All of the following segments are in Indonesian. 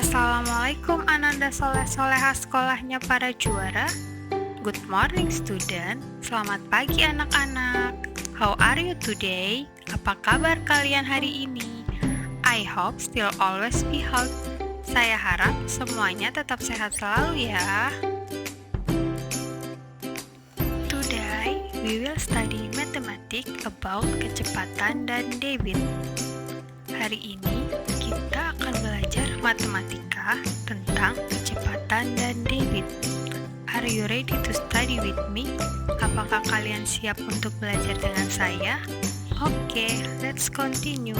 Assalamualaikum Ananda Soleh-Soleha sekolahnya para juara. Good morning student. Selamat pagi anak-anak. How are you today? Apa kabar kalian hari ini? I hope still always be healthy. Saya harap semuanya tetap sehat selalu ya. Today we will study mathematics about kecepatan dan debit. Hari ini kita akan belajar matematika tentang kecepatan dan debit. Are you ready to study with me? Apakah kalian siap untuk belajar dengan saya? Oke, let's continue.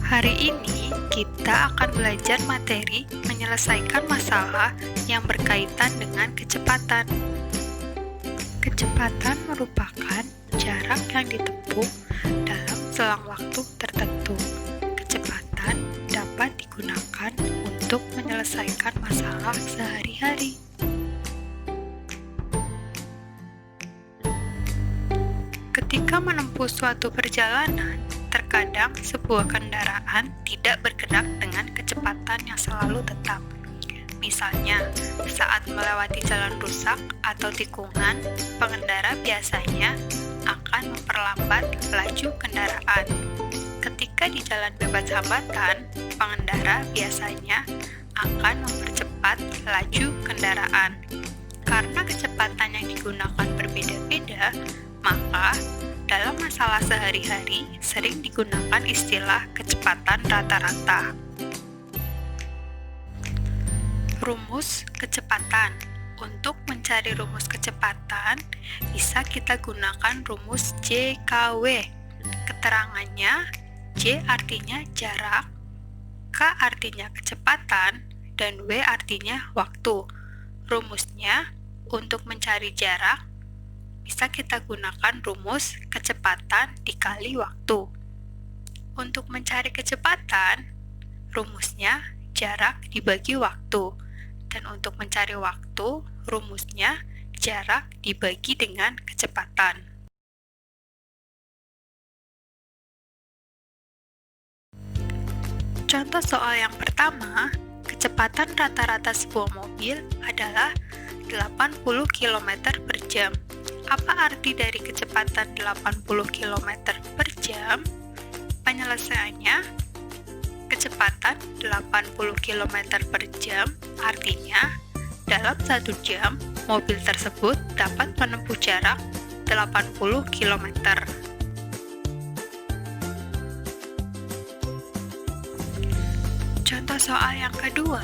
Hari ini kita akan belajar materi menyelesaikan masalah yang berkaitan dengan kecepatan. Kecepatan merupakan jarak yang ditempuh dalam selang waktu tertentu. Kecepatan dapat digunakan untuk menyelesaikan masalah sehari-hari. Ketika menempuh suatu perjalanan, terkadang sebuah kendaraan tidak bergerak dengan kecepatan yang selalu tetap. Misalnya, saat melewati jalan rusak atau tikungan, pengendara biasanya akan memperlambat laju kendaraan. Ketika di jalan bebas hambatan, pengendara biasanya akan mempercepat laju kendaraan. Karena kecepatan yang digunakan berbeda-beda, maka dalam masalah sehari-hari sering digunakan istilah kecepatan rata-rata. Rumus kecepatan. Untuk mencari rumus kecepatan, bisa kita gunakan rumus JKW. Keterangannya, J artinya jarak, K artinya kecepatan, dan W artinya waktu. Rumusnya, untuk mencari jarak, bisa kita gunakan rumus kecepatan dikali waktu. Untuk mencari kecepatan, rumusnya jarak dibagi waktu. Dan untuk mencari waktu, rumusnya jarak dibagi dengan kecepatan. Contoh soal yang pertama, kecepatan rata-rata sebuah mobil adalah 80 km per jam. Apa arti dari kecepatan 80 km per jam? Penyelesaiannya, kecepatan 80 km per jam artinya dalam 1 jam mobil tersebut dapat menempuh jarak 80 km. Contoh soal yang kedua,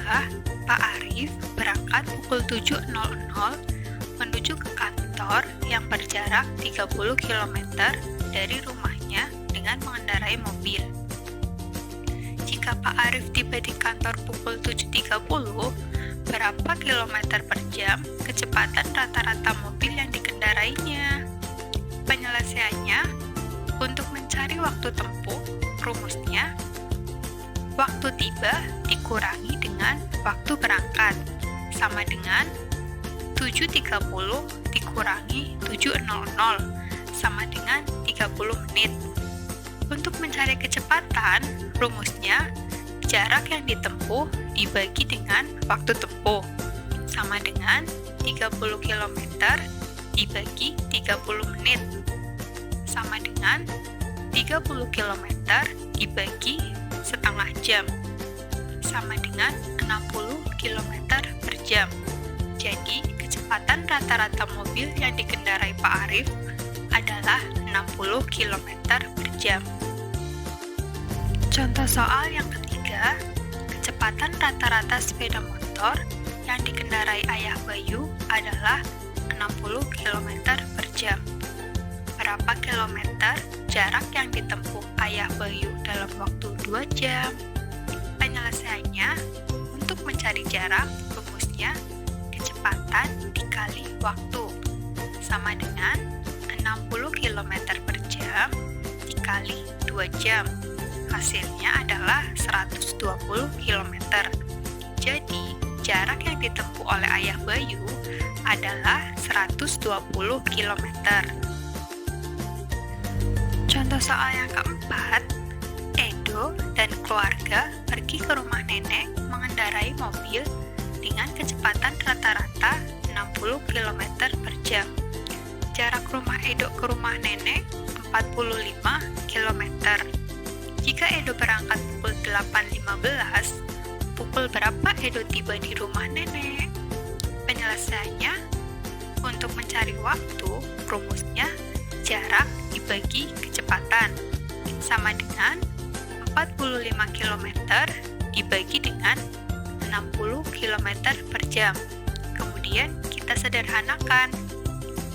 Pak Arif berangkat pukul 7.00 menuju ke kantor yang berjarak 30 km dari rumahnya dengan mengendarai mobil. Jika Pak Arif tiba di kantor pukul 7.30, berapa kilometer per jam kecepatan rata-rata mobil yang dikendarainya? Penyelesaiannya, untuk mencari waktu tempuh, rumusnya waktu tiba dikurangi dengan waktu berangkat, sama dengan 7.30 dikurangi 7.00, sama dengan 30 menit. Untuk mencari kecepatan, rumusnya jarak yang ditempuh dibagi dengan waktu tempuh, sama dengan 30 km dibagi 30 menit, sama dengan 30 km dibagi setengah jam, sama dengan 60 km per jam. Jadi, kecepatan rata-rata mobil yang dikendarai Pak Arif adalah 60 km per jam. Contoh soal yang ketiga, kecepatan rata-rata sepeda motor yang dikendarai Ayah Bayu adalah 60 km per jam. Berapa kilometer jarak yang ditempuh Ayah Bayu dalam waktu 2 jam? Penyelesaiannya, untuk mencari jarak, rumusnya kecepatan dikali waktu, sama dengan 60 km per jam dikali 2 jam. Hasilnya adalah 120 km. Jadi, jarak yang ditempuh oleh Ayah Bayu adalah 120 km. Untuk soal yang keempat, Edo dan keluarga pergi ke rumah nenek mengendarai mobil dengan kecepatan rata-rata 60 km per jam. Jarak rumah Edo ke rumah nenek 45 km. Jika Edo berangkat pukul 8.15, pukul berapa Edo tiba di rumah nenek? Penyelesaiannya, untuk mencari waktu, rumusnya jarak dibagi kecepatan, sama dengan 45 km dibagi dengan 60 km per jam. Kemudian kita sederhanakan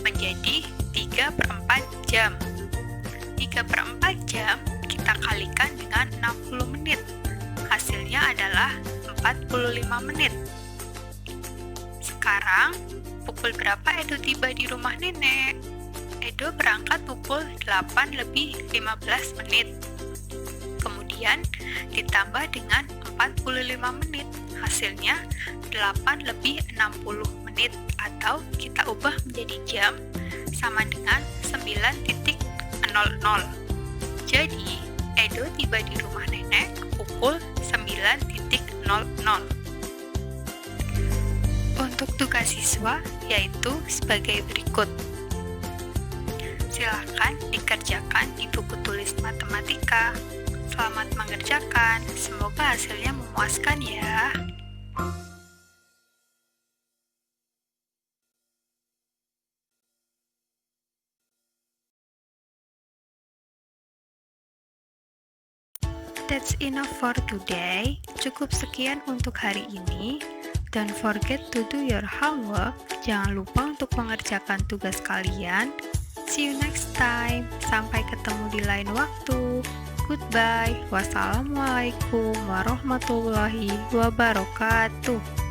menjadi 3/4 jam. 3/4 jam kita kalikan dengan 60 menit. Hasilnya adalah 45 menit. Sekarang, pukul berapa Edo tiba di rumah nenek? Edo berangkat pukul 8:15 menit. Kemudian ditambah dengan 45 menit. Hasilnya 8:60 menit, atau kita ubah menjadi jam sama dengan 9.00. Jadi, Edo tiba di rumah nenek pukul 9.00. Untuk tugas siswa yaitu sebagai berikut. Silakan dikerjakan di buku tulis matematika. Selamat mengerjakan, semoga hasilnya memuaskan ya. That's enough for today. Cukup sekian untuk hari ini. Don't forget to do your homework. Jangan lupa untuk mengerjakan tugas kalian. See you next time. Sampai ketemu di lain waktu. Goodbye. Wassalamualaikum warahmatullahi wabarakatuh.